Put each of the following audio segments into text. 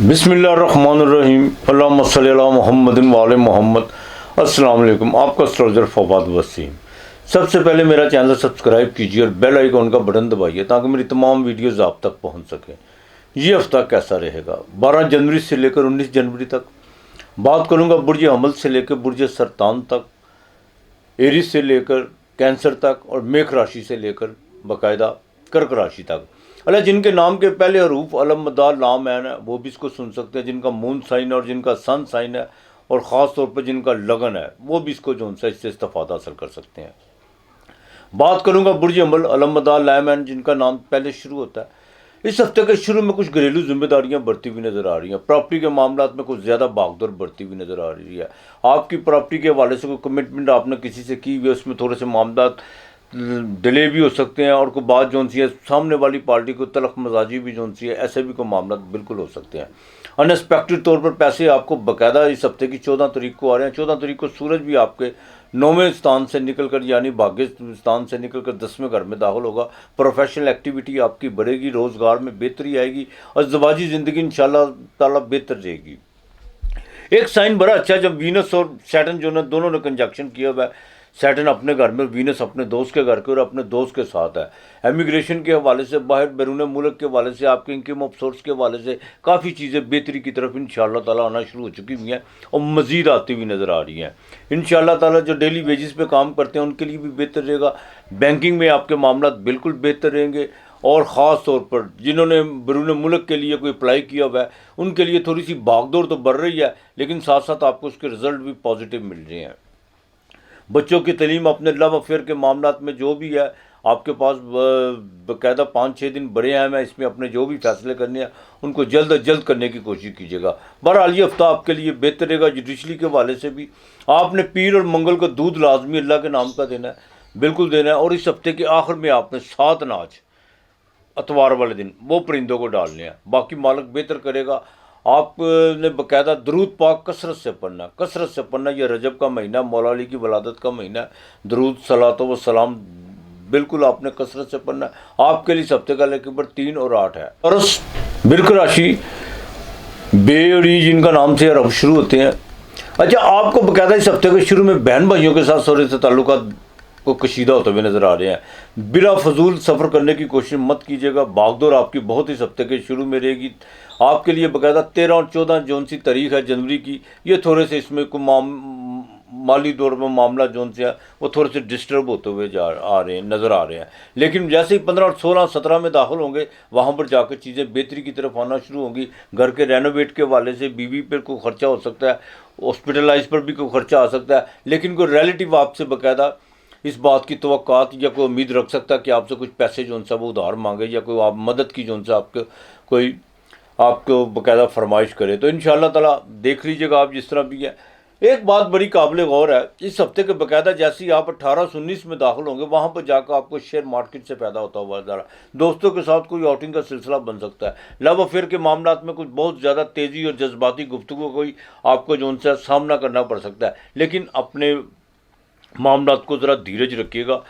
बिस्मिल्लाहिर्रहमानिर्रहीम अल्लाहुम्मा सल्ली अला मुहम्मदिन व आले मोहम्मद। अस्सलाम वालेकुम। आपका स्ट्रोजर फवाद वसीम। सबसे पहले मेरा चैनल सब्सक्राइब कीजिए और बेल आइकन का बटन दबाइए ताकि मेरी तमाम वीडियोस आप तक पहुंच सकें। ये हफ्ता कैसा रहेगा? 12 जनवरी से लेकर 19 जनवरी तक बात करूंगा बुर्ज हमल से लेकर बुर्ज सरतान तक, एरीज से लेकर कैंसर तक और मेष राशि से लेकर बाकायदा कर्क राशि तक। अल्लाह जिनके नाम के पहले हरूफ अलमदार लाम है वो भी इसको सुन सकते हैं, जिनका मून साइन है और जिनका सन साइन है और ख़ास तौर पर जिनका लगन है वो भी इसको जो सा इससे इस्तेफादा हासिल कर सकते हैं। बात करूंगा बुर्ज हमल अलमदार लाम है जिनका नाम पहले शुरू होता है। इस हफ्ते के शुरू में कुछ घरेलू जिम्मेदारियां बढ़ती हुई नज़र आ रही हैं। प्रॉपर्टी के मामला में कुछ ज़्यादा भागदौड़ बढ़ती हुई नज़र आ रही है। आपकी प्रॉपर्टी के हवाले से कोई कमिटमेंट आपने किसी से की हुई है, उसमें थोड़े से मामला डिले भी हो सकते हैं और कोई बात जो सी है सामने वाली पार्टी को तलख मजाजी भी जो सी है, ऐसे भी कोई मामला बिल्कुल हो सकते हैं। अनएक्सपेक्टेड तौर पर पैसे आपको बाकायदा इस हफ्ते की 14 तारीख को आ रहे हैं। 14 तारीख को सूरज भी आपके 9वें स्थान से निकलकर यानी भाग्य स्थान से निकलकर 10वें घर में दाखिल होगा। प्रोफेशनल एक्टिविटी आपकी बढ़ेगी, रोज़गार में बेहतरी आएगी और ज़वाजी ज़िंदगी इंशाल्लाह ताला बेहतर रहेगी। एक साइन बड़ा अच्छा जब वीनस और सैटर्न जो है दोनों ने कंजक्शन किया हुआ है। सैटर्न अपने घर में, वीनस अपने दोस्त के घर के और अपने दोस्त के साथ है। एमिग्रेशन के हवाले से, बाहर बैरून मुल्क के हवाले से, आपके इनकम ऑफ सोर्स के हवाले से काफ़ी चीज़ें बेहतरी की तरफ इंशाअल्लाह ताला आना शुरू हो चुकी हुई हैं और मज़ीद आती हुई नज़र आ रही हैं। इंशाअल्लाह ताला जो डेली वेजेस पे काम करते हैं उनके लिए भी बेहतर रहेगा। बैंकिंग में आपके मामला बिल्कुल बेहतर रहेंगे और ख़ास तौर पर जिन्होंने बैरून मुल्क के लिए कोई अप्लाई किया हुआ है उनके लिए थोड़ी सी भागदौड़ तो बढ़ रही है, लेकिन साथ साथ आपको उसके रिजल्ट भी पॉजिटिव मिल रहे हैं। बच्चों की तलीम, अपने लव अफेयर के मामला में जो भी है आपके पास बाकायदा 5-6 दिन बड़े हैं। मैं इसमें अपने जो भी फैसले करने हैं उनको जल्द अज जल्द करने की कोशिश कीजिएगा। बहरहाल ये हफ्ता आपके लिए बेहतर रहेगा। जुडिशरी के हवाले से भी आपने पीर और मंगल को दूध लाजमी अल्लाह के नाम का देना है, बिल्कुल देना है। और इस हफ्ते के आखिर में आपने 7 अनाज अतवार वाले दिन वो परिंदों को डालने हैं। बाकी मालिक बेहतर करेगा। आपने बाकायदा दरूद पाक कसरत से पढ़ना। यह रजब का महीना, मौला अली की वलादत का महीना है। दरूद सलातो व सलाम बिल्कुल आपने कसरत से पढ़ना है। आपके लिए इस हफ्ते का नंबर 3 और 8 है। और बिर्क राशि बे और ई जिनका नाम से रब शुरू होते हैं। अच्छा, आपको बाकायदा इस हफ्ते के शुरू में बहन भाइयों के साथ सौरे से ताल्लुकात को कशीदा होते हुए नज़र आ रहे हैं। बिला फजूल सफ़र करने की कोशिश मत कीजिएगा। भागदौड़ आपकी बहुत इस हफ्ते के शुरू में रहेगी। आपके लिए बाकायदा 13 और 14 जौन सी तारीख है जनवरी की, ये थोड़े से इसमें को माली दौर में मामला जौन से है वो थोड़े से डिस्टर्ब होते हुए नज़र आ रहे हैं। लेकिन जैसे ही 15 और 16 17 में दाखिल होंगे वहाँ पर जाकर चीज़ें बेहतरी की तरफ आना शुरू होंगी। घर के रेनोवेट के हवाले से बीवी पर कोई ख़र्चा हो सकता है, हॉस्पिटलाइज पर भी कोई ख़र्चा आ सकता है, लेकिन कोई रिलेटिव आपसे बाकायदा इस बात की तवक्कात या कोई उम्मीद रख सकता है कि आपसे कुछ पैसे जो सा वो उधार मांगे या कोई आप मदद की जो सा आपको बाकायदा फरमाइश करे। तो इंशाअल्लाह ताला देख लीजिएगा आप जिस तरह भी है। एक बात बड़ी काबिल गौर है, इस हफ्ते के बाकायदा जैसे ही आप 18 से 19 में दाखिल होंगे वहाँ पर जाकर आपको शेयर मार्केट से पैदा होता हुआ ज़रा दोस्तों के साथ कोई आउटिंग का सिलसिला बन सकता है। लव अफेयर के मामला में कुछ बहुत ज़्यादा तेज़ी और जज्बाती गुफ्तगू कोई आपको जो सा सामना करना पड़ सकता है, लेकिन अपने मामला को ज़रा धीरज रखिएगा।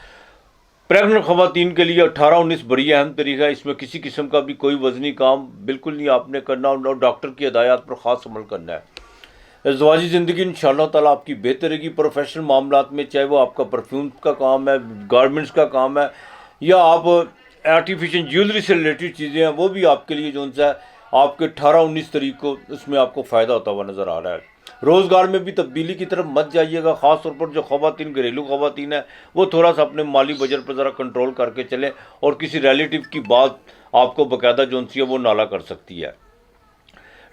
प्रेग्नेंट ख़वातीन के लिए 18-19 बड़ी अहम तारीख है। इसमें किसी किस्म का भी कोई वज़नी काम बिल्कुल नहीं आपने करना और डॉक्टर की हिदायत पर ख़ास अमल करना है। ज़वाजी ज़िंदगी इंशाअल्लाह ताला आपकी बेहतर रहेगी। प्रोफेशनल मामला में चाहे वो आपका परफ्यूम का काम है, गारमेंट्स का काम है या आप आर्टिफिशियल ज्वेलरी से रिलेटेड चीज़ें हैं, वो भी आपके लिए जो सा आपके 18-19 तारीख को उसमें आपको फ़ायदा होता हुआ नज़र आ रहा है। रोज़गार में भी तब्दीली की तरफ मत जाइएगा। ख़ास तौर पर जो ख़वातीन घरेलू ख़वातीन है वो थोड़ा सा अपने माली बजट पर ज़रा कंट्रोल करके चलें और किसी रिलेटिव की बात आपको बाकायदा जो सी है वो नाला कर सकती है,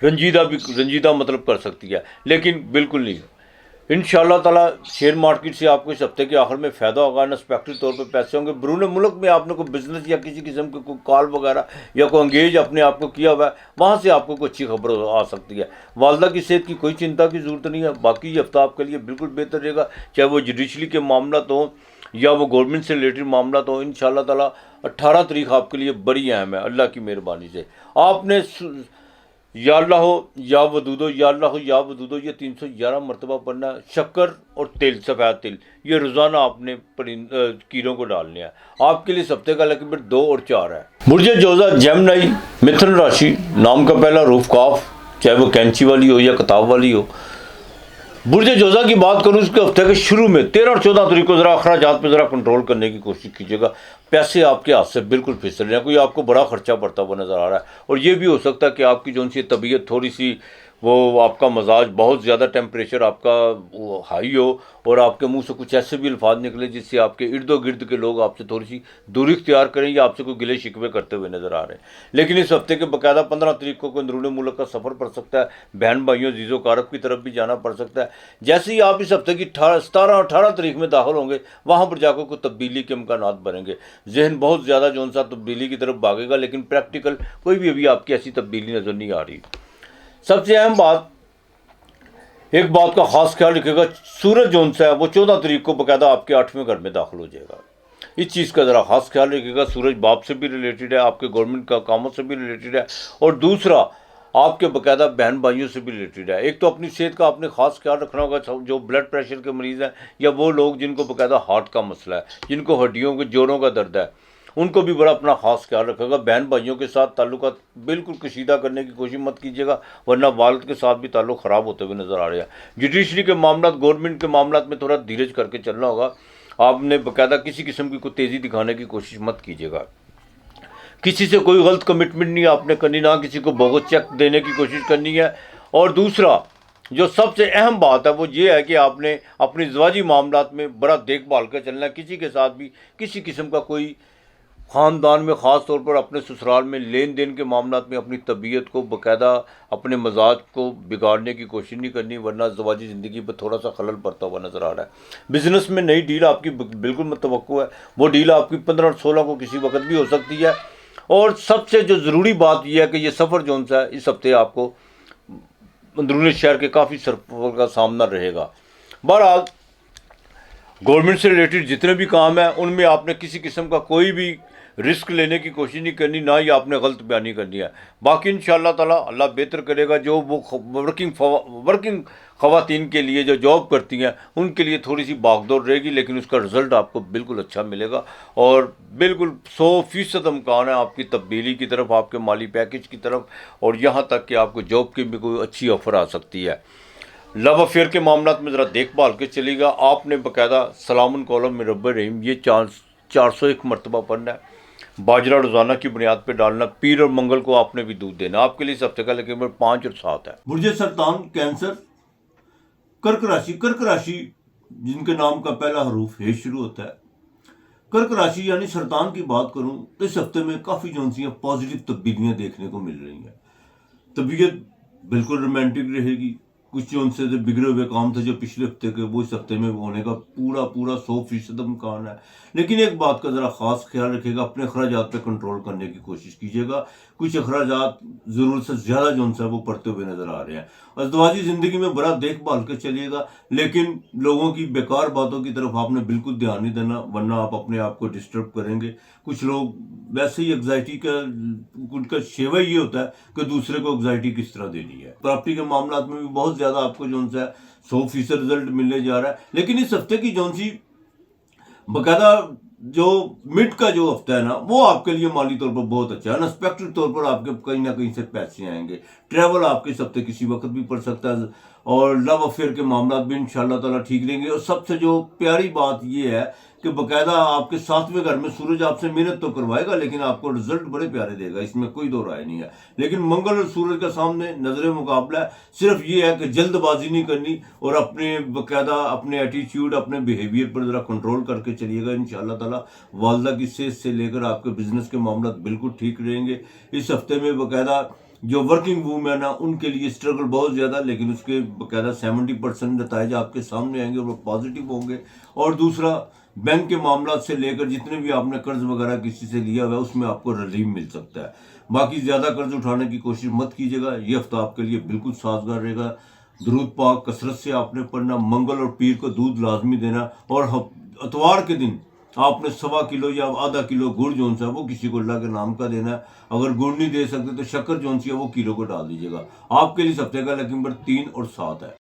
रंजीदा मतलब कर सकती है, लेकिन बिल्कुल नहीं। इंशाअल्लाह ताला शेयर मार्केट से आपको इस हफ्ते के आखिर में फ़ायदा होगा। अनएक्सपेक्टेड तौर पर पैसे होंगे। बैरून मुल्क में आपने कोई बिज़नेस या किसी किस्म के कोई कॉल वगैरह या कोई एंगेज अपने आप को किया हुआ है, वहाँ से आपको कोई अच्छी खबर आ सकती है। वालदा की सेहत की कोई चिंता की ज़रूरत नहीं है। बाकी ये हफ्ता आपके लिए बिल्कुल बेहतर रहेगा, चाहे वो जुडिशरी के मामला तो या वो गवर्नमेंट से रिलेटेड मामला तो। इंशाअल्लाह ताला 18 तारीख आपके लिए बड़ी अहम है। अल्लाह की मेहरबानी से आपने या अल्लाह हो या वदूदो, या अल्लाह हो या वदूदो, ये 311 मरतबा पढ़ना। शक्कर और तेल, सफ़ेद तिल, ये रोज़ाना आपने कीड़ों को डालने हैं। आपके लिए हफ्ते का नंबर 2 और 4 है। बुर्ज जोज़ा जेमिनी मिथुन राशि, नाम का पहला रूफ काफ, चाहे वो कैंची वाली हो या किताब वाली हो। बुर्ज जोज़ा की बात करूँ, इसके हफ्ते के शुरू में 13 और 14 तारीख को ज़रा अखराजात पे ज़रा कंट्रोल करने की कोशिश कीजिएगा। पैसे आपके हाथ से बिल्कुल फिसल रहे हैं, कोई आपको बड़ा खर्चा पड़ता हुआ नज़र आ रहा है। और ये भी हो सकता है कि आपकी जो सी तबीयत थोड़ी सी, वो आपका मजाज बहुत ज़्यादा, टेम्परेचर आपका वो हाई हो और आपके मुंह से कुछ ऐसे भी अल्फाज निकले जिससे आपके इर्द गिर्द के लोग आपसे थोड़ी सी दूरी इख्तियार करें या आपसे कोई गिले शिकवे करते हुए नज़र आ रहे हैं। लेकिन इस हफ्ते के बाकायदा 15 तारीख को कोई अंदरूनी मुल्क का सफ़र पड़ सकता है, बहन भाइयों जीज़ो कारब की तरफ भी जाना पड़ सकता है। जैसे ही आप इस हफ्ते की 17-18 तारीख में दाखिल होंगे, वहाँ पर जाकर कोई तब्दीली के इम्कान बनेंगे। जहन बहुत ज़्यादा जो सा तब्दीली की तरफ भागेगा, लेकिन प्रैक्टिकल कोई भी अभी आपकी ऐसी तब्दीली नज़र नहीं आ रही। सबसे अहम बात, एक बात का खास ख्याल रखिएगा, सूरज जोन सा है वो 14 तारीख को बाकायदा आपके 8वें घर में दाखिल हो जाएगा। इस चीज़ का ज़रा खास ख्याल रखिएगा। सूरज बाप से भी रिलेटेड है, आपके गवर्नमेंट का कामों से भी रिलेटेड है, और दूसरा आपके बाकायदा बहन भाइयों से भी रिलेटेड है। एक तो अपनी सेहत का आपने खास ख्याल रखना होगा, जो ब्लड प्रेशर के मरीज़ हैं या वो लोग जिनको बाकायदा हार्ट का मसला है, जिनको हड्डियों के जोड़ों का दर्द है, उनको भी बड़ा अपना खास ख्याल रखेगा। बहन भाइयों के साथ ताल्लुकात बिल्कुल कशीदा करने की कोशिश मत कीजिएगा, वरना वालिद के साथ भी ताल्लुक ख़राब होते हुए नज़र आ रहे हैं। जुडिशरी के मामला, गवर्नमेंट के मामला में थोड़ा धीरज करके चलना होगा। आपने बाकायदा किसी किस्म की कोई तेज़ी दिखाने की कोशिश मत कीजिएगा। किसी से कोई गलत कमिटमेंट नहीं आपने करनी, ना किसी को बोगस चेक देने की कोशिश करनी है। और दूसरा जो सबसे अहम बात है वो ये है कि आपने अपनी ज़वाजी मामलात में बड़ा देखभाल कर चलना है। किसी के साथ भी किसी किस्म का कोई ख़ानदान में, ख़ास तौर पर अपने ससुराल में लेन देन के मामलात में अपनी तबीयत को बाकायदा, अपने मजाज को बिगाड़ने की कोशिश नहीं करनी, वरना ज़वाजी ज़िंदगी पर थोड़ा सा खलल पड़ता हुआ नज़र आ रहा है। बिज़नेस में नई डील आपकी बिल्कुल मुतवक्को है, वो डील आपकी 15 और 16 को किसी वक्त भी हो सकती है। और सबसे जो ज़रूरी बात यह है कि ये सफ़र जोन सा है, इस हफ्ते आपको अंदरूनी शहर के काफ़ी सफ़र का सामना रहेगा। बहरहाल गवर्नमेंट से रिलेटेड जितने भी काम हैं उनमें आपने किसी किस्म का कोई भी रिस्क लेने की कोशिश नहीं करनी, ना ही आपने गलत बयानी करनी है। बाकी इंशाअल्लाह ताला अल्लाह बेहतर करेगा। जो वो वर्किंग ख़वातीन के लिए जो जॉब करती हैं उनके लिए थोड़ी सी भागदौड़ रहेगी, लेकिन उसका रिज़ल्ट आपको बिल्कुल अच्छा मिलेगा और बिल्कुल 100% इम्कान है आपकी तब्दीली की तरफ, आपके माली पैकेज की तरफ, और यहाँ तक कि आपको जॉब की भी कोई अच्छी ऑफ़र आ सकती है। लव अफेयर के मामला में ज़रा देखभाल के चलेगा। आपने बाकायदा सलामुन कौलन मिन रब्बिर रहीम ये 401 मरतबा पढ़ना है। बाजरा रोज़ाना की बुनियाद पर डालना। पीर और मंगल को आपने भी दूध देना। आपके लिए इस हफ्ते का लेकिन 5 और 7 है। बुर्ज सरतान कैंसर, कर्क राशि। कर्क राशि जिनके नाम का पहला हरूफ हे शुरू होता है। कर्क राशि यानी सरतान की बात करूं तो इस हफ्ते में काफ़ी जो सी पॉजिटिव तब्दीलियां देखने को मिल रही हैं। तबीयत बिल्कुल रोमांटिक रहेगी। कुछ जो उनसे जो बिगड़े हुए काम थे जो पिछले हफ्ते के, वो इस हफ्ते में होने का पूरा 100% इम्कान है। लेकिन एक बात का ज़रा ख़ास ख्याल रखिएगा, अपने अखराजात पे कंट्रोल करने की कोशिश कीजिएगा। कुछ अखराजात ज़रूरत से ज़्यादा जो उनसे वो पड़ते हुए नज़र आ रहे हैं। अज़दवाजी ज़िंदगी में बड़ा देखभाल कर चलिएगा, लेकिन लोगों की बेकार बातों की तरफ आपने बिल्कुल ध्यान नहीं देना, वरना आप अपने आप को डिस्टर्ब करेंगे। कुछ लोग वैसे ही एग्जाइटी का, उनका शेवा ये होता है कि दूसरे को एग्जाइटी किस तरह देनी है। प्रॉपर्टी के मामला में भी बहुत ज़्यादा आपको जो सा 100% रिजल्ट मिलने जा रहा है। लेकिन इस हफ्ते की जो सी बाकायदा जो मिड का जो हफ्ता है ना, वो आपके लिए माली तौर पर बहुत अच्छा है। अनएक्सपेक्टेड तौर पर आपके कहीं ना कहीं से पैसे आएंगे। ट्रैवल आपके इस हफ्ते किसी वक्त भी पड़ सकता है, और लव अफेयर के मामला भी इंशाल्लाह ताला ठीक रहेंगे। और सबसे जो प्यारी बात ये है कि बाकायदा आपके 7वें घर में सूरज आपसे मेहनत तो करवाएगा, लेकिन आपको रिजल्ट बड़े प्यारे देगा, इसमें कोई दो राय नहीं है। लेकिन मंगल और सूरज का सामने नजर मुकाबला है। सिर्फ ये है कि जल्दबाजी नहीं करनी और अपने बाकायदा अपने एटीट्यूड, अपने बिहेवियर पर ज़रा कंट्रोल करके चलिएगा। इंशाअल्लाह ताला वालदा की सेहत से लेकर आपके बिजनेस के मामला बिल्कुल ठीक रहेंगे। इस हफ्ते में बाकायदा जो वर्किंग वूमेन है उनके लिए स्ट्रगल बहुत ज़्यादा, लेकिन उसके बाकायदा 70% नताइज आपके सामने आएंगे और वो पॉजिटिव होंगे। और दूसरा, बैंक के मामला से लेकर जितने भी आपने कर्ज वगैरह किसी से लिया हुआ है उसमें आपको रिलीफ मिल सकता है। बाकी ज़्यादा कर्ज उठाने की कोशिश मत कीजिएगा। ये हफ्ता आपके लिए बिल्कुल साजगार रहेगा। दुरूद पाक कसरत से आपने पढ़ना। मंगल और पीर को दूध लाजमी देना। और इतवार के दिन आपने 1.25 किलो या आधा किलो गुड़ जोन सा वो किसी को अल्लाह के नाम का देना है। अगर गुड़ नहीं दे सकते तो शक्कर जोन सी है वो किलो को डाल दीजिएगा। आपके लिए इस हफ्ते का लकी नंबर 3 और 7 है।